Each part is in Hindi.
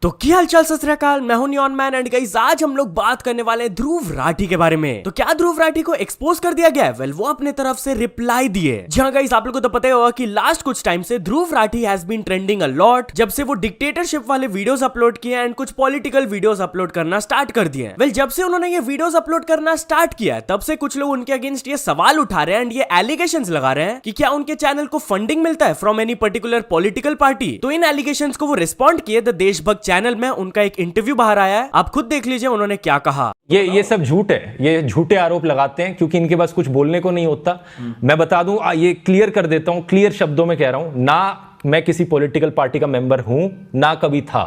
तो क्या हालचाल सत श्री अकाल, मैं हूं नियॉन मैन एंड गाइस आज हम लोग बात करने वाले हैं ध्रुव राठी के बारे में। तो क्या ध्रुव राठी को एक्सपोज कर दिया गया है? वेल वो अपने तरफ से रिप्लाई दिए। जी हाँ गाइस, आप लोगों को तो पता ही होगा कि लास्ट कुछ टाइम से Dhruv Rathee has been trending a lot जब से वो डिक्टेटरशिप वाले वीडियोस अपलोड किए एंड कुछ पॉलिटिकल वीडियोस अपलोड करना स्टार्ट कर दिए। वेल जब से उन्होंने ये वीडियोस अपलोड करना स्टार्ट किया तब से कुछ लोग उनके अगेंस्ट ये सवाल उठा रहे हैं एंड ये एलिगेशंस लगा रहे हैं कि क्या उनके चैनल को फंडिंग मिलता है from any particular political party. तो इन एलिगेशंस को वो रिस्पॉन्ड किए द देशभक्त चैनल में। उनका एक इंटरव्यू बाहर आया है, आप खुद देख लीजिए उन्होंने क्या कहा। ये सब झूठ है, ये झूठे आरोप लगाते हैं क्योंकि इनके पास कुछ बोलने को नहीं होता। मैं बता दूं, ये क्लियर कर देता हूं, क्लियर शब्दों में कह रहा हूं, ना मैं किसी पॉलिटिकल पार्टी का मेंबर हूं, ना कभी था।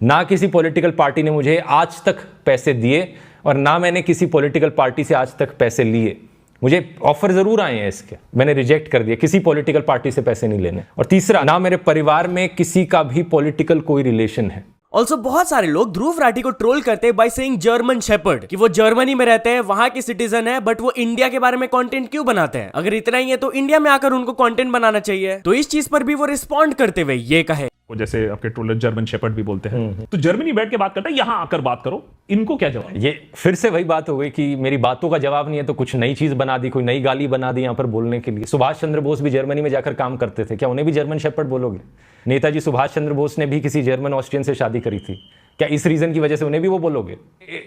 ना किसी पॉलिटिकल पार्टी ने मुझे आज तक पैसे दिए और ना मैंने किसी पॉलिटिकल पार्टी से आज तक पैसे लिए। मुझे ऑफर जरूर आए हैं इसके, मैंने रिजेक्ट कर दिया। किसी पॉलिटिकल पार्टी से पैसे नहीं लेने। और तीसरा, ना मेरे परिवार में किसी का भी पॉलिटिकल कोई रिलेशन है। ऑल्सो बहुत सारे लोग ध्रुव राठी को ट्रोल करते हैं बाय सेइंग जर्मन शेपर्ड, कि वो जर्मनी में रहते हैं, वहां के सिटीजन है, बट वो इंडिया के बारे में कंटेंट क्यों बनाते हैं? अगर इतना ही है तो इंडिया में आकर उनको कंटेंट बनाना चाहिए। तो इस चीज पर भी वो रिस्पॉन्ड करते हुए ये कहे, जैसे आपके ट्रोलर जर्मन शेपर्ड भी बोलते हैं, तो जर्मनी बैठ के बात करता है, यहां आकर बात करो। इनको क्या जवाब? ये फिर से वही बात हो गई कि मेरी बातों का जवाब नहीं है तो कुछ नई चीज बना दी, कोई नई गाली बना दी यहां पर बोलने के लिए। सुभाष चंद्र बोस भी जर्मनी में जाकर काम करते थे, क्या उन्हें भी जर्मन शेपर्ड बोलोगे? नेताजी सुभाष चंद्र बोस ने भी किसी जर्मन ऑस्ट्रियन से शादी करी थी, क्या इस रीजन की वजह से उन्हें भी वो बोलोगे?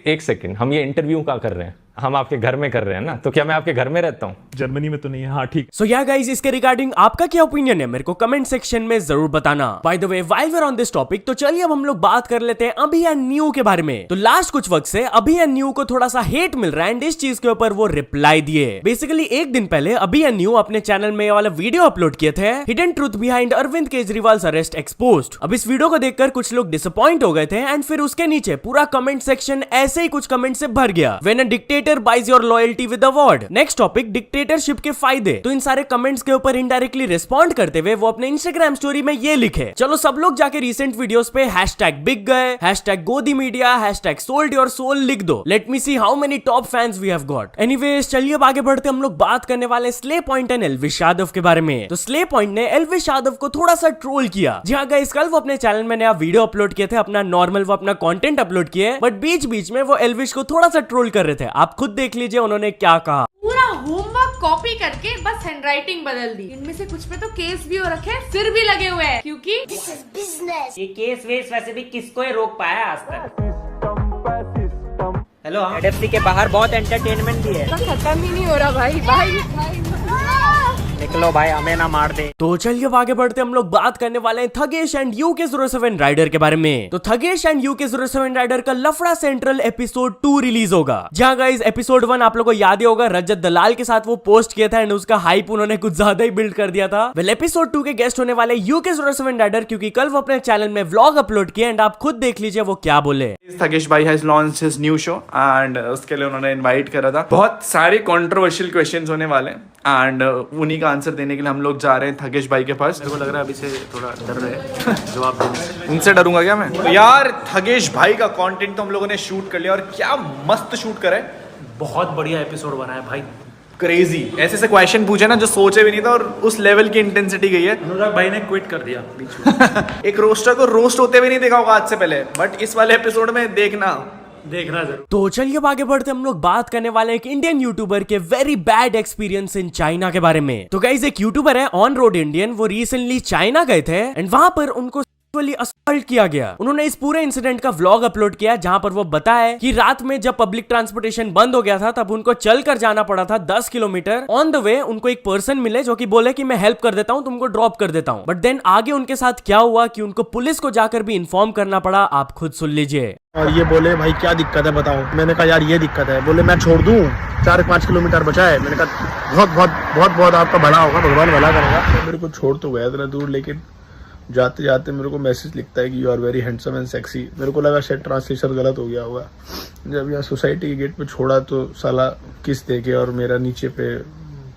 एक सेकंड, हम ये इंटरव्यू का कर रहे हैं, हम आपके घर में कर रहे हैं ना, तो क्या मैं आपके घर में रहता हूँ? जर्मनी में तो नहीं है। हाँ ठीक। सो या गाइस, इसके रिगार्डिंग आपका क्या ओपिनियन है मेरे को कमेंट सेक्शन में जरूर बताना। By the way, while we are on this topic, तो चलिए अब हम लोग बात कर लेते हैं अभी एंड न्यू के बारे में। तो लास्ट कुछ वक्त से अभी एंड न्यू को थोड़ा सा हेट मिल रहा है एंड इस चीज के ऊपर वो रिप्लाई दिए। बेसिकली एक दिन पहले अभी एंड न्यू अपने चैनल में ये वाला वीडियो अपलोड किए थे, hidden truth behind Arvind Kejriwal arrest exposed. अब इस वीडियो को देखकर कुछ लोग डिसअपॉइंट हो गए थे एंड फिर उसके नीचे पूरा कमेंट सेक्शन ऐसे ही कुछ कमेंट से भर गया, when a dictator buys your loyalty with award. Next topic, dictatorship के फायदे। तो इन सारे कमेंट्स के ऊपर इनडायरेक्टली रिस्पॉन्ड करते हुए वो अपने इंस्टाग्राम स्टोरी में ये लिखे, चलो सब लोग जाके रिसेंट वीडियोस पे हैशटैग बिक गए, hashtag godi media, hashtag sold your soul लिख दो, let me see how many top fans we have got. Anyways चलिए अब आगे बढ़ते, हम लोग बात करने वाले slay point and Elvish Yadav के बारे में। तो स्ले पॉइंट ने एल्विश यादव को थोड़ा सा ट्रोल किया। जी हाँ गाइस, कल वो अपने चैनल में नया वीडियो अपलोड किए थे, अपना नॉर्मल वो अपना कंटेंट अपलोड किए, बट बीच बीच में वो एल्विश को थोड़ा सा ट्रोल कर रहे थे। आप खुद देख लीजिए उन्होंने क्या कहा। पूरा होमवर्क कॉपी करके बस हैंडराइटिंग बदल दी। इनमें से कुछ पे तो केस भी हो रखे हैं, फिर भी लगे हुए हैं, क्योंकि दिस इज बिजनेस। ये केस वेस वैसे भी किसको ही रोक पाया आज तक। हेलो, एडएफसी के बाहर बहुत एंटरटेनमेंट भी है। खत्म ही नहीं हो रहा भाई। निकलो भाई, हमें ना मार दे। तो चलिए अब आगे बढ़ते, हम लोग बात करने वाले हैं थगेश एंड UK07 राइडर के बारे में। तो थगेश एंड UK07 राइडर का लफड़ा सेंट्रल एपिसोड 2 रिलीज होगा। जहां गाइस एपिसोड 1 आप लोगों को याद ही होगा, रजत दलाल के साथ वो पोस्ट किया था एंड उसका हाइप उन्होंने कुछ ज्यादा ही बिल्ड कर दिया था। वेल एपिसोड 2 के गेस्ट होने वाले UK07 राइडर, क्योंकि कल वो अपने चैनल में व्लॉग अपलोड किया एंड आप खुद देख लीजिए वो क्या बोले। थगेश भाई has launched his new show and उसके लिए उन्होंने इनवाइट करा था। बहुत सारे कंट्रोवर्शियल क्वेश्चंस होने वाले एंड उन्हीं का आंसर देने के लिए हम लोग जा रहे हैं थगेश भाई के पास। मेरे को लग रहा है अभी से थोड़ा डर रहे हैं जवाब देने। उनसे डरूंगा क्या मैं? तो यार थगेश भाई का कंटेंट तो हम लोगों ने शूट कर लिया और क्या मस्त शूट करा है। बहुत बढ़िया एपिसोड बना है भाई, क्रेजी। ऐसे क्वेश्चन पूछे ना जो सोचे भी नहीं था और उस लेवल की इंटेंसिटी गई है। अनुराग भाई ने क्विट कर दिया बीच में। एक रोस्टर को रोस्ट होते हुए नहीं देखा होगा आज से पहले, बट इस वाले एपिसोड में देखना जरूर। तो चलिए अब आगे बढ़ते, हम लोग बात करने वाले हैं एक इंडियन यूट्यूबर के very bad experience in China के बारे में। तो गाइस एक यूट्यूबर है ऑन रोड इंडियन, वो रिसेंटली चाइना गए थे एंड वहां पर उनको असॉल्ट किया गया। उन्होंने इस पूरे इंसिडेंट का व्लॉग अपलोड किया जहां पर वो बताया कि रात में जब पब्लिक ट्रांसपोर्टेशन बंद हो गया था तब उनको चलकर जाना पड़ा था 10 किलोमीटर। ऑन द वे उनको एक पर्सन मिले जो कि बोले कि मैं हेल्प कर देता हूं, तुमको ड्रॉप कर देता हूं। बट देन आगे उनके साथ क्या हुआ कि उनको पुलिस को जाकर भी इन्फॉर्म करना पड़ा, आप खुद सुन लीजिए। और ये बोले भाई क्या दिक्कत है बताओ। मैंने कहा यार ये दिक्कत है। बोले मैं छोड़ दूं, 4-5 किलोमीटर बचा है। मैंने कहा बहुत बहुत बहुत बहुत आपका भला होगा, भगवान भला करेगा। मेरे को छोड़ तो गया इतना दूर, लेकिन जाते जाते मेरे को मैसेज लिखता है कि you are very handsome and sexy. मेरे को लगा शायद ट्रांसलेशन गलत हो गया होगा। जब यहाँ सोसाइटी के गेट पे छोड़ा तो साला किस दे के और मेरा नीचे पे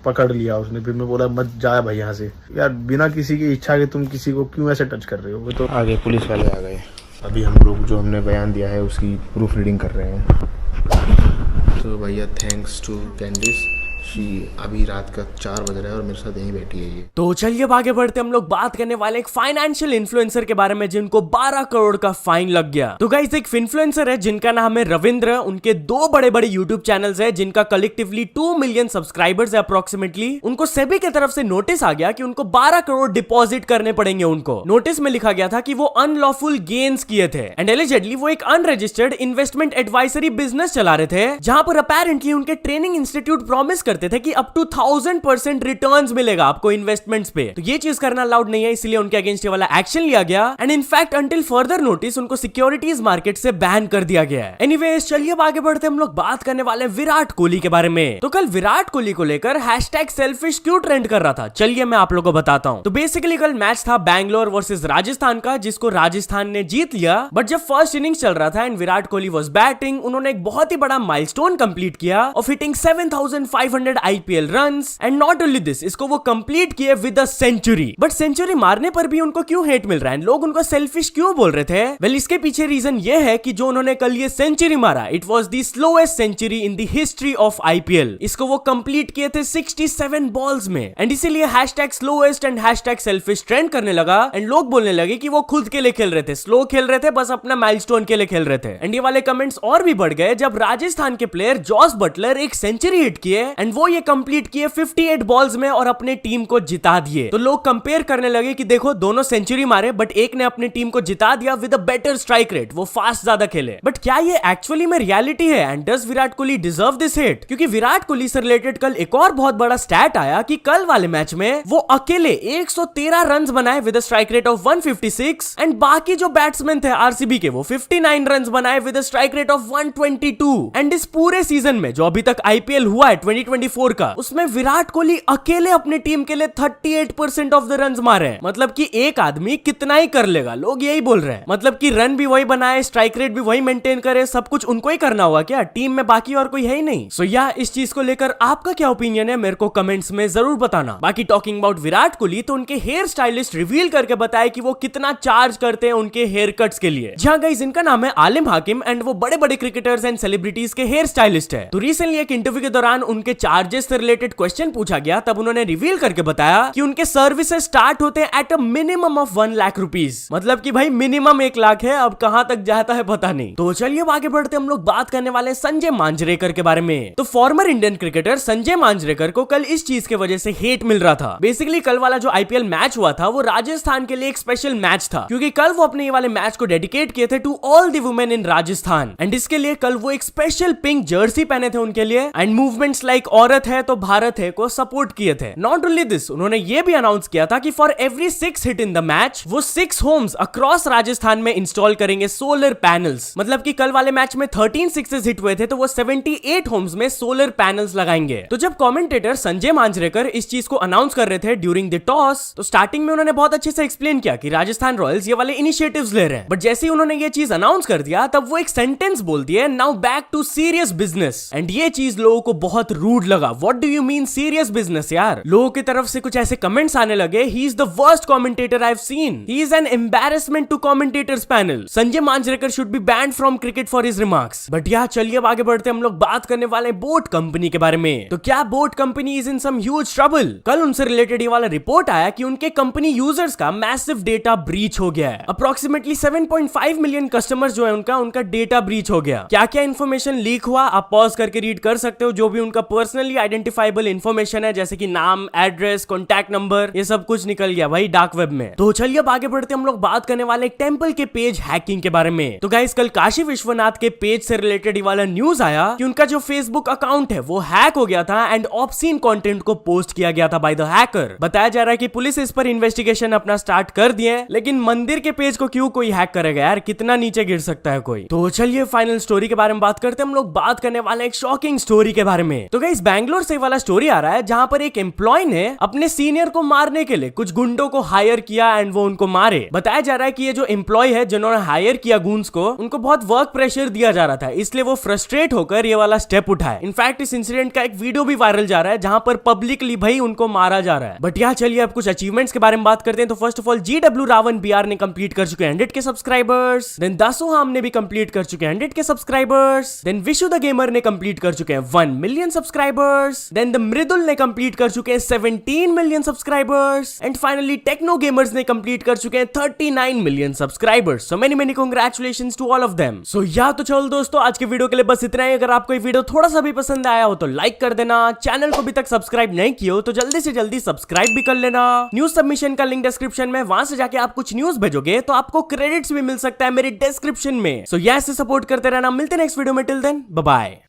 पकड़ लिया उसने। फिर मैं बोला मत जा भाई यहाँ से। यार बिना किसी की इच्छा के तुम किसी को क्यों ऐसे टच कर रहे हो? वो तो आगे पुलिस वाले आ गए। अभी हम लोग जो हमने बयान दिया है उसकी प्रूफ रीडिंग कर रहे हैं। तो भैया थैंक्स टू कैंडिस, शी अभी रात का 4 बज रहा है और मेरे साथ यहीं बैठी है ये। तो चलिए अब आगे बढ़ते हम लोग बात करने वाले एक फाइनेंशियल इन्फ्लुएंसर के बारे में जिनको 12 करोड़ का फाइन लग गया। तो गाइस एक इन्फ्लुएंसर है जिनका नाम है रविंद्र। उनके 2 बड़े बड़े यूट्यूब चैनल्स है जिनका कलेक्टिवली 2 मिलियन सब्सक्राइबर्स है अप्रोक्सीमेटली। उनको सेबी की तरफ से नोटिस आ गया कि उनको 12 करोड़ डिपॉजिट करने पड़ेंगे। उनको नोटिस में लिखा गया था कि वो अनलॉफुल गेन्स किए थे एंड एलिजिडली वो एक अनरजिस्टर्ड इन्वेस्टमेंट एडवाइजरी बिजनेस चला रहे थे जहां पर अपेरेंटली उनके ट्रेनिंग इंस्टीट्यूट प्रॉमिस करते थे कि अप टू 1000% रिटर्न्स मिलेगा आपको इन्वेस्टमेंट्स पे। तो ये चीज करना अलाउड नहीं है, इसलिए उनके अगेंस्ट ये वाला एक्शन लिया गया and in fact until further notice उनको सिक्योरिटीज मार्केट से बैन कर दिया गया है। एनीवेज चलिए अब आगे बढ़ते हम लोग बात करने वाले विराट कोहली के बारे में। तो कल विराट कोहली को लेकर #selfish क्यों ट्रेंड कर रहा था, चलिए मैं आप लोगों को बताता हूं। तो बेसिकली कल मैच था बैंगलोर वर्सेस राजस्थान का, जिसको राजस्थान ने जीत लिया। बट जब फर्स्ट इनिंग्स चल रहा था and Virat Kohli was batting, उन्होंने एक बहुत ही बड़ा माइलस्टोन कंप्लीट किया of hitting 7500 IPL runs and not only this, इसको वो कंप्लीट किए with a century. But century मारने पर भी उनको क्यों हेट मिल रहा है, लोग उनको सेल्फिश क्यों बोल रहे थे? वेल इसके पीछे रीजन ये है कि जो उन्होंने कल ये सेंचुरी मारा, it was the slowest century in the history of IPL। इसको वो कंप्लीट किए थे 67 बॉल्स में एंड इसीलिए #slowest एंड #selfish ट्रेंड करने लगा एंड लोग बोलने लगे कि वो खुद के लिए खेल रहे थे, स्लो खेल रहे थे, बस अपना माइलस्टोन के लिए खेल रहे थे। एंड ये वाले कमेंट्स और भी बढ़ गए जब राजस्थान के प्लेयर जॉस बटलर एक सेंचुरी हिट किए एंड वो ये कंप्लीट किए 58 बॉल्स में और अपने टीम को जिता दिए। तो लोग कंपेयर करने लगे कि देखो दोनों सेंचुरी मारे बट एक ने अपनी टीम को जिता दिया with a better strike rate, वो फास्ट ज्यादा खेले। बट क्या ये एक्चुअली में रियलिटी है and does Virat Kohli deserve this hit? क्योंकि विराट कोहली से रिलेटेड कल एक और बहुत बड़ा स्टैट आया कि कल वाले मैच में वो अकेले 113 रन्स बनाए with a strike rate of 156 and बाकी जो बैट्समैन थे आरसीबी के वो 59 रन्स बनाए with a strike rate of 122। And इस पूरे सीजन में जो अभी तक IPL हुआ है 2024 का, उसमें विराट कोहली अकेले अपनी टीम के लिए 38% ऑफ द रन्स मारे हैं। मतलब कि एक आदमी कितना ही कर लेगा, लोग यही बोल रहे हैं। मतलब कि रन भी वही बनाए, स्ट्राइक रेट भी वही मेंटेन करे, सब कुछ उनको ही करना होगा क्या? टीम में बाकी और कोई है ही नहीं। सो या इस चीज को लेकर आपका क्या ओपिनियन है मेरे को कमेंट्स में जरूर बताना। बाकी टॉकिंग अबाउट विराट कोहली, तो उनके हेयर स्टाइलिस्ट रिवील करके बताए कि वो कितना चार्ज करते हैं उनके हेयर कट्स के लिए। जहां गाइस इनका नाम है आलिम हाकिम एंड वो बड़े बड़े क्रिकेटर्स एंड सेलिब्रिटीज के हेयर स्टाइलिस्ट है। तो रिसेंटली एक इंटरव्यू के दौरान उनके चार्जेस से रिलेटेड क्वेश्चन पूछा गया, तब उन्होंने रिवील करके बताया कि उनके सर्विसेज स्टार्ट होते हैं at a minimum of 1 lakh rupees. मतलब कि भाई मिनिमम 1 लाख है, अब कहां तक जाता है पता नहीं। तो चलिए अब आगे बढ़ते हम लोग बात करने वाले संजय मांजरेकर के बारे में। तो former Indian cricketer Sanjay Manjrekar को कल इस चीज की वजह से हेट मिल रहा था। बेसिकली कल वाला जो IPL मैच हुआ था वो राजस्थान के लिए एक स्पेशल मैच था, क्योंकि कल वो अपने ये वाले मैच को डेडिकेट किए थे to all the women in Rajasthan and इसके लिए कल वो एक स्पेशल पिंक जर्सी पहने थे उनके लिए एंड मूवमेंट्स लाइक औरत है तो भारत है को सपोर्ट किए थे। नॉट ओनली दिस, उन्होंने ये भी अनाउंस किया था कि for every 6 hit in the match वो 6 होम्स अक्रॉस राजस्थान में इंस्टॉल करेंगे सोलर पैनल्स। मतलब कि कल वाले मैच में 13 सिक्सेस हिट हुए थे तो वो 78 होम्स में सोलर पैनल्स लगाएंगे। तो जब कमेंटेटर संजय मांजरेकर इस चीज को अनाउंस कर रहे थे ड्यूरिंग द टॉस, तो स्टार्टिंग में उन्होंने बहुत अच्छे से एक्सप्लेन किया कि राजस्थान रॉयल्स ये वाले इनिशिएटिव्स ले रहे हैं। बट जैसे ही उन्होंने ये चीज अनाउंस कर दिया तब वो एक सेंटेंस बोल दिए, now back to serious business. And ये चीज लोगों को बहुत रूड लगा। What do you mean serious business यार? लोगों की तरफ से कुछ ऐसे कमेंट्स आने लगे, he is the worst commentator I have seen, he is an embarrassment to commentators panel, Sanjay Manjrekar should be banned from cricket for his remarks. But यार चलिए अब आगे बढ़ते हम लोग बात करने वाले बोट कंपनी के बारे में। तो क्या boAt company is in some huge trouble? कल उनसे रिलेटेड ये वाला रिपोर्ट आया कि उनके कंपनी यूजर्स का मैसिव डेटा ब्रीच हो गया है। अप्रोक्सीमेटली 7.5 मिलियन कस्टमर्स जो है उनका डेटा ब्रीच हो गया। क्या क्या इन्फॉर्मेशन लीक हुआ आप पॉज करके रीड कर सकते हो। जो भी उनका पर्सनली आइडेंटिफाइबल इन्फॉर्मेशन है जैसे कि नाम, एड्रेस, कॉन्टैक्ट नंबर, ये सब कुछ निकल गया भाई डार्क वेब में। तो चलिए अब आगे बढ़ते हम लोग बात करने वाले टेंपल के पेज हैकिंग के बारे में। तो गाइस कल काशी विश्वनाथ के पेज से रिलेटेड ये वाला न्यूज आया कि उनका जो फेसबुक अकाउंट है वो हैक हो गया था एंड ऑब्सीन कंटेंट को पोस्ट किया गया था बाय द हैकर। बताया जा रहा है कि पुलिस इस पर इन्वेस्टिगेशन अपना स्टार्ट कर दिए, लेकिन मंदिर के पेज को क्यों कोई हैक करेगा यार, कितना नीचे गिर सकता है कोई। तो चलिए फाइनल स्टोरी के बारे में बात करते हैं। हम लोग बात करने वाले एक शॉकिंग स्टोरी के बारे में। तो गाइस बैंगलोर से वाला स्टोरी आ रहा है जहां पर एक एम्प्लॉय ने अपने सीनियर को मारने के लिए कुछ गुंडों को हायर किया एंड वो उनको मारे। बताया जा रहा है कि ये जो एम्प्लॉय है जिन्होंने हायर किया गुंड्स को, उनको बहुत वर्क प्रेशर दिया जा रहा था, इसलिए वो फ्रस्ट्रेट होकर ये वाला स्टेप उठाए। इनफैक्ट इस इंसिडेंट का एक वीडियो भी वायरल जा रहा है जहां पर पब्लिकली भाई उनको मारा जा रहा है। बट यहाँ चलिए अब कुछ अचीवमेंट्स के बारे में बात करते हैं। तो first of all GW Ravan BR ने कंप्लीट कर चुके हैं 100 के सब्सक्राइबर्स। देन दासोहाम ने भी कंप्लीट कर चुके हैं 100 के subscribers. Then Vishu the gamer ने कंप्लीट कर चुके हैं 1 million subscribers. Subscribers, then the Mridul ने कंप्लीट कर चुके हैं 17 million subscribers, and finally Techno Gamerz ने कंप्लीट कर चुके हैं 39 million subscribers. So many congratulations to all of them. So या तो चलो दोस्तों, आज के वीडियो के लिए बस इतना ही। अगर आपको ये वीडियो थोड़ा सा भी पसंद आया हो तो लाइक कर देना, चैनल को अभी तक सब्सक्राइब नहीं किया हो तो जल्दी से जल्दी सब्सक्राइब भी कर लेना। न्यूज सबमिशन का लिंक डिस्क्रिप्शन में, वहां से जाके आप कुछ न्यूज भेजोगे तो आपको क्रेडिट्स भी मिल सकता है मेरी डिस्क्रिप्शन में। सो ऐसे सपोर्ट करते रहना। मिलते हैं नेक्स्ट वीडियो में। Till then bye bye.